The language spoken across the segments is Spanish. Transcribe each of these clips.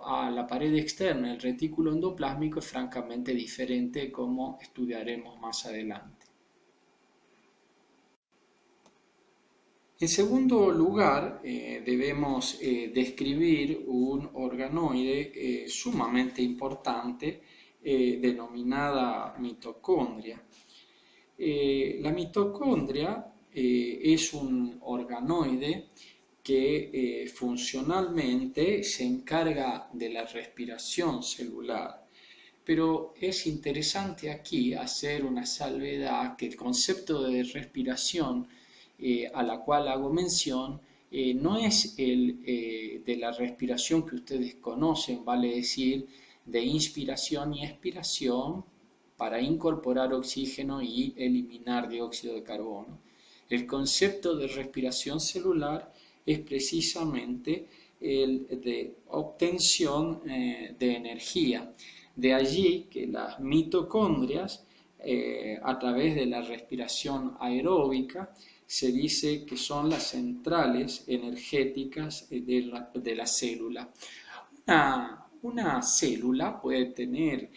a la pared externa del retículo endoplásmico es francamente diferente, como estudiaremos más adelante. En segundo lugar, debemos describir un organoide sumamente importante denominada mitocondria. La mitocondria es un organoide que funcionalmente se encarga de la respiración celular. Pero es interesante aquí hacer una salvedad que el concepto de respiración a la cual hago mención no es el de la respiración que ustedes conocen, vale decir, de inspiración y expiración para incorporar oxígeno y eliminar dióxido de carbono. El concepto de respiración celular es precisamente el de obtención de energía. De allí que las mitocondrias, a través de la respiración aeróbica, se dice que son las centrales energéticas de la célula. Una célula puede tener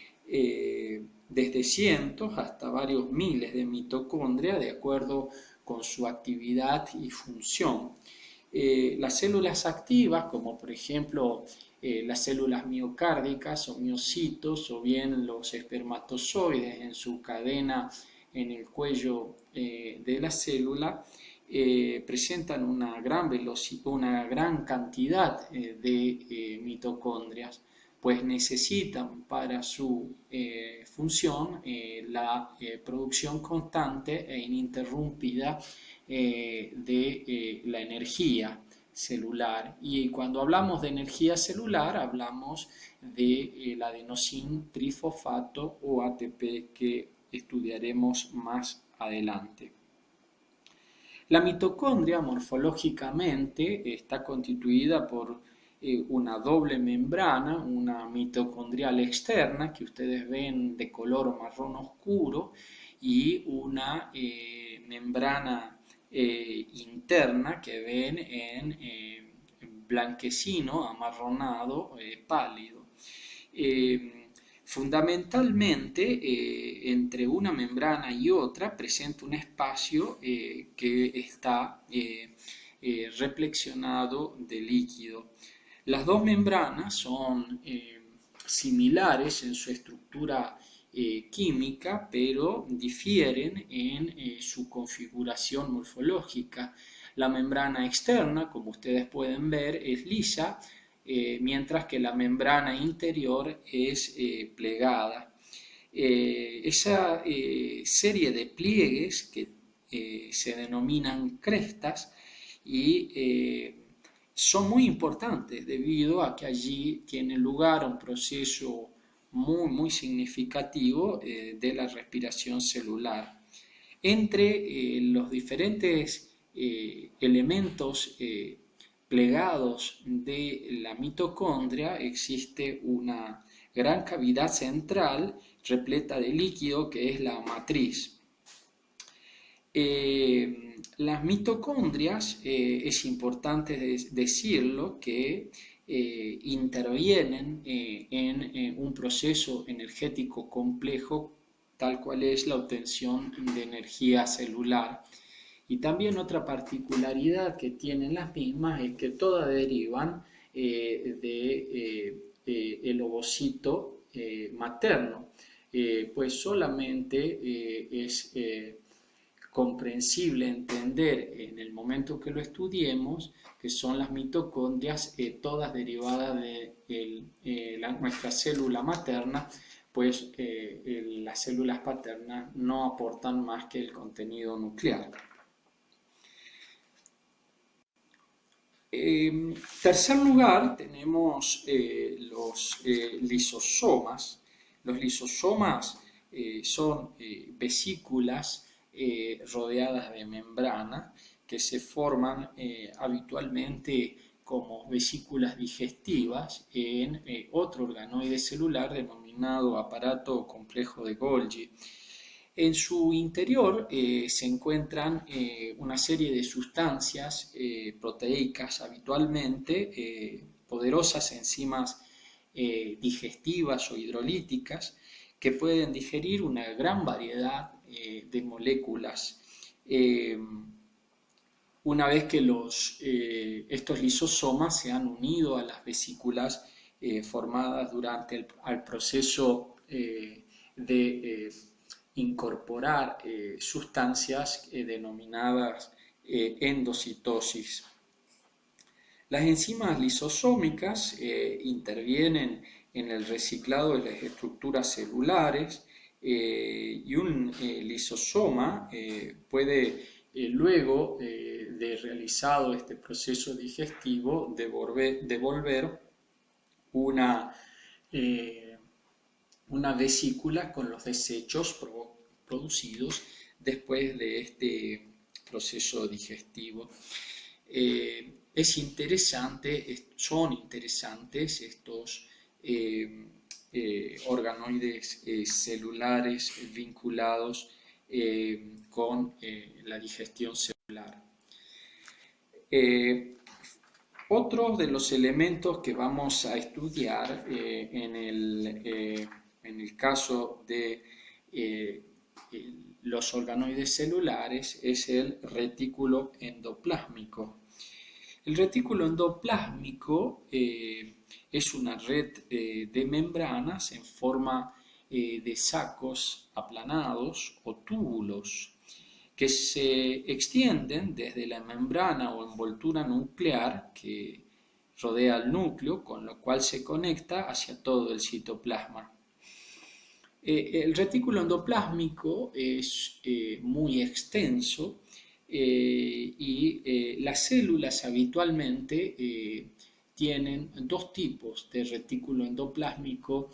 desde cientos hasta varios miles de mitocondrias de acuerdo con su actividad y función. Las células activas, como por ejemplo las células miocárdicas o miocitos, o bien los espermatozoides en su cadena en el cuello de la célula, presentan una gran cantidad de mitocondrias, pues necesitan para su función la producción constante e ininterrumpida de la energía celular. Y cuando hablamos de energía celular, hablamos del adenosín trifosfato o ATP, que estudiaremos más adelante. La mitocondria morfológicamente está constituida por una doble membrana, una mitocondrial externa que ustedes ven de color marrón oscuro, y una membrana interna que ven en blanquecino, amarronado, pálido. Fundamentalmente, entre una membrana y otra presenta un espacio que está reflexionado de líquido. Las dos membranas son similares en su estructura química, pero difieren en su configuración morfológica. La membrana externa, como ustedes pueden ver, es lisa, mientras que la membrana interior es plegada. Esa serie de pliegues que se denominan crestas y son muy importantes debido a que allí tiene lugar un proceso muy significativo de la respiración celular. Entre los diferentes elementos plegados de la mitocondria existe una gran cavidad central repleta de líquido que es la matriz. Las mitocondrias, es importante decirlo, que intervienen en un proceso energético complejo tal cual es la obtención de energía celular. Y también otra particularidad que tienen las mismas es que todas derivan del ovocito materno, pues solamente es comprensible entender en el momento que lo estudiemos que son las mitocondrias todas derivadas de nuestra célula materna, pues las células paternas no aportan más que el contenido nuclear. En tercer lugar tenemos los lisosomas. Los lisosomas son vesículas rodeadas de membrana que se forman habitualmente como vesículas digestivas en otro organoide celular denominado aparato complejo de Golgi. En su interior se encuentran una serie de sustancias proteicas habitualmente, poderosas enzimas digestivas o hidrolíticas que pueden digerir una gran variedad de moléculas. Una vez que estos lisosomas se han unido a las vesículas formadas durante el proceso de incorporar sustancias denominadas endocitosis. Las enzimas lisosómicas intervienen en el reciclado de las estructuras celulares y un lisosoma puede luego de realizado este proceso digestivo devolver una, una vesícula con los desechos producidos después de este proceso digestivo. Son interesantes estos organoides celulares vinculados con la digestión celular. Otros de los elementos que vamos a estudiar en el caso de los organoides celulares es el retículo endoplásmico. El retículo endoplásmico es una red de membranas en forma de sacos aplanados o túbulos que se extienden desde la membrana o envoltura nuclear que rodea el núcleo, con lo cual se conecta hacia todo el citoplasma. El retículo endoplásmico es muy extenso y las células habitualmente tienen dos tipos de retículo endoplásmico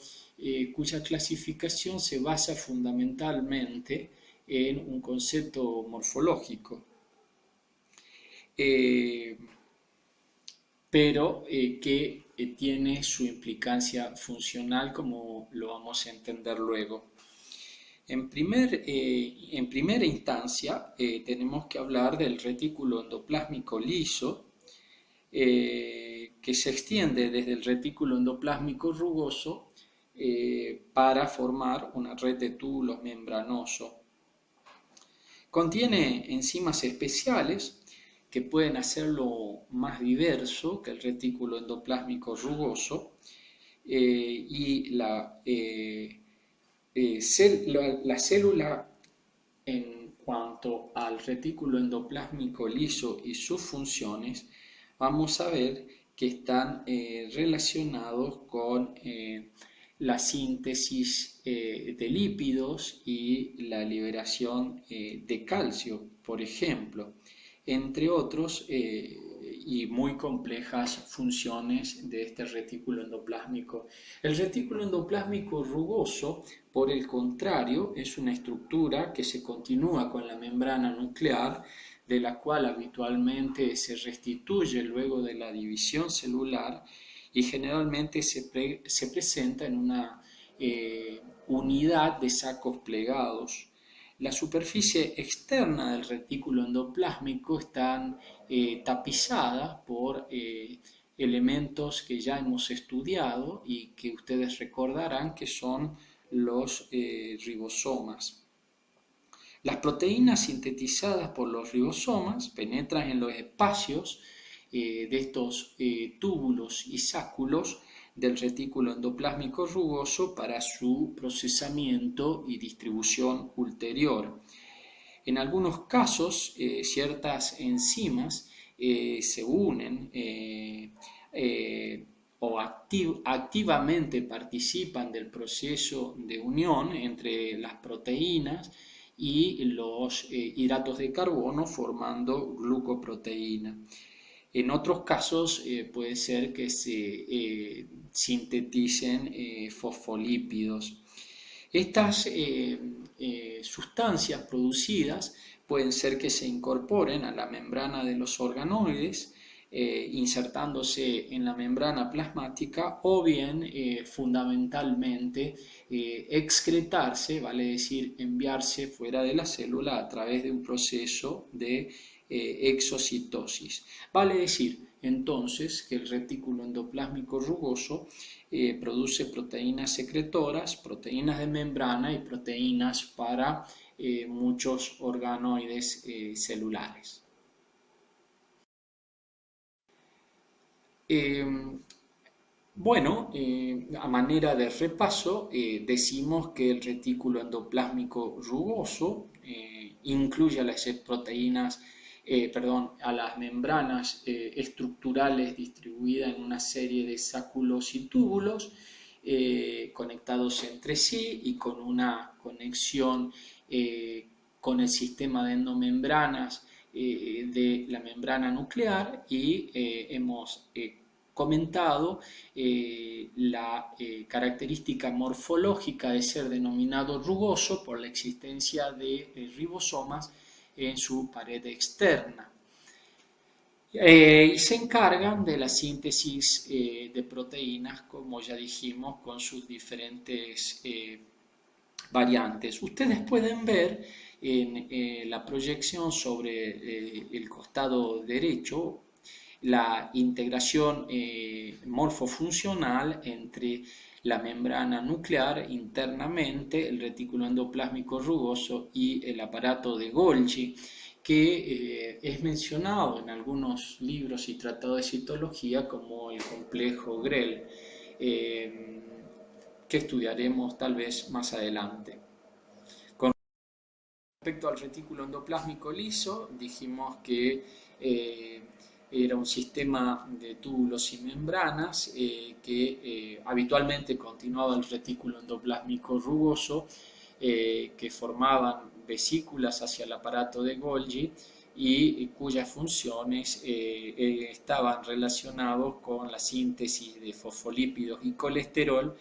cuya clasificación se basa fundamentalmente en un concepto morfológico, pero que tiene su implicancia funcional, como lo vamos a entender luego. En primera instancia, tenemos que hablar del retículo endoplásmico liso, que se extiende desde el retículo endoplásmico rugoso para formar una red de túbulos membranosos. Contiene enzimas especiales que pueden hacerlo más diverso que el retículo endoplásmico rugoso y la célula, en cuanto al retículo endoplásmico liso y sus funciones, vamos a ver que están relacionados con la síntesis de lípidos y la liberación de calcio, por ejemplo, entre otros y muy complejas funciones de este retículo endoplásmico. El retículo endoplásmico rugoso, por el contrario, es una estructura que se continúa con la membrana nuclear, de la cual habitualmente se restituye luego de la división celular y generalmente se presenta en una unidad de sacos plegados. La superficie externa del retículo endoplásmico está tapizada por elementos que ya hemos estudiado y que ustedes recordarán que son los ribosomas. Las proteínas sintetizadas por los ribosomas penetran en los espacios de estos túbulos y sáculos del retículo endoplásmico rugoso para su procesamiento y distribución ulterior. En algunos casos, ciertas enzimas se unen o activamente participan del proceso de unión entre las proteínas y los hidratos de carbono formando glucoproteína. En otros casos puede ser que se sinteticen fosfolípidos. Estas sustancias producidas pueden ser que se incorporen a la membrana de los organoides, insertándose en la membrana plasmática, o bien fundamentalmente excretarse, vale decir enviarse fuera de la célula a través de un proceso de exocitosis. Vale decir entonces que el retículo endoplásmico rugoso produce proteínas secretoras, proteínas de membrana y proteínas para muchos organoides celulares. Bueno, a manera de repaso, decimos que el retículo endoplásmico rugoso incluye a las proteínas, perdón, a las membranas estructurales distribuidas en una serie de sacúlos y túbulos conectados entre sí y con una conexión con el sistema de endomembranas de la membrana nuclear y hemos comentado la característica morfológica de ser denominado rugoso por la existencia de ribosomas en su pared externa. Y se encargan de la síntesis de proteínas, como ya dijimos, con sus diferentes variantes. Ustedes pueden ver en la proyección sobre el costado derecho la integración morfofuncional entre la membrana nuclear internamente, el retículo endoplásmico rugoso y el aparato de Golgi, que es mencionado en algunos libros y tratados de citología como el complejo Grell, que estudiaremos tal vez más adelante. Con respecto al retículo endoplásmico liso, dijimos que era un sistema de túbulos y membranas que habitualmente continuaba el retículo endoplásmico rugoso, que formaban vesículas hacia el aparato de Golgi y cuyas funciones estaban relacionados con la síntesis de fosfolípidos y colesterol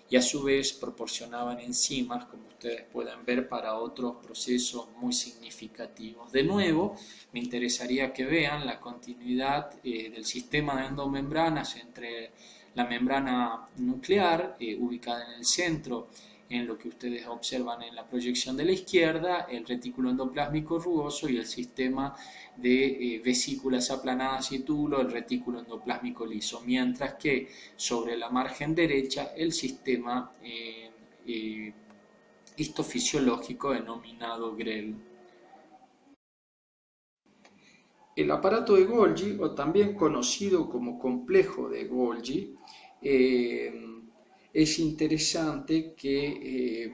y a su vez proporcionaban enzimas, como ustedes pueden ver, para otros procesos muy significativos. De nuevo, me interesaría que vean la continuidad del sistema de endomembranas entre la membrana nuclear, ubicada en el centro, en lo que ustedes observan en la proyección de la izquierda, el retículo endoplásmico rugoso y el sistema de vesículas aplanadas y túbulo, el retículo endoplásmico liso, mientras que sobre la margen derecha el sistema histofisiológico denominado Grell. El aparato de Golgi, o también conocido como complejo de Golgi, es interesante que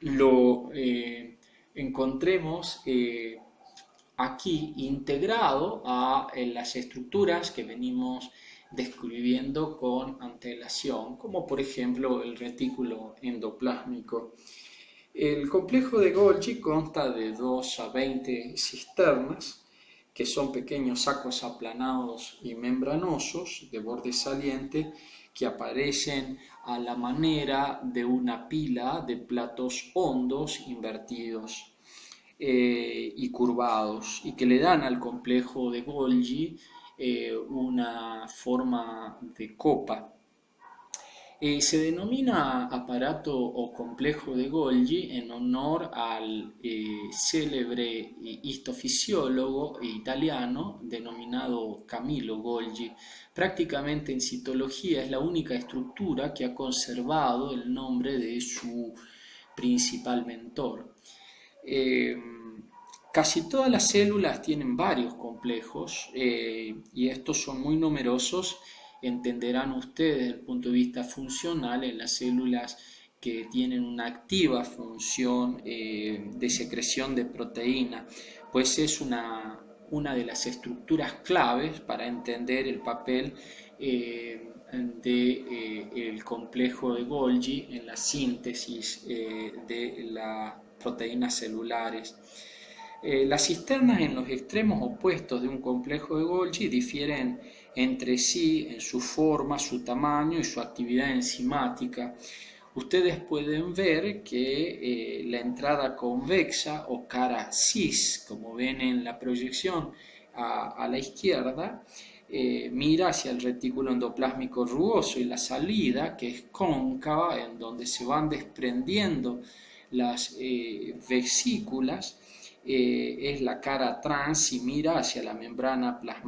lo encontremos aquí integrado a las estructuras que venimos describiendo con antelación, como por ejemplo el retículo endoplásmico. El complejo de Golgi consta de 2 a 20 cisternas, que son pequeños sacos aplanados y membranosos de borde saliente que aparecen a la manera de una pila de platos hondos invertidos y curvados y que le dan al complejo de Golgi una forma de copa. Se denomina aparato o complejo de Golgi en honor al célebre histofisiólogo italiano denominado Camillo Golgi. Prácticamente en citología es la única estructura que ha conservado el nombre de su principal mentor. Casi todas las células tienen varios complejos y estos son muy numerosos. Entenderán ustedes desde el punto de vista funcional en las células que tienen una activa función de secreción de proteína, pues es una de las estructuras claves para entender el papel del complejo de Golgi en la síntesis de las proteínas celulares. Las cisternas en los extremos opuestos de un complejo de Golgi difieren entre sí en su forma, su tamaño y su actividad enzimática. Ustedes pueden ver que la entrada convexa o cara cis, como ven en la proyección a la izquierda, mira hacia el retículo endoplásmico rugoso y la salida, que es cóncava, en donde se van desprendiendo las vesículas, es la cara trans y mira hacia la membrana plasmática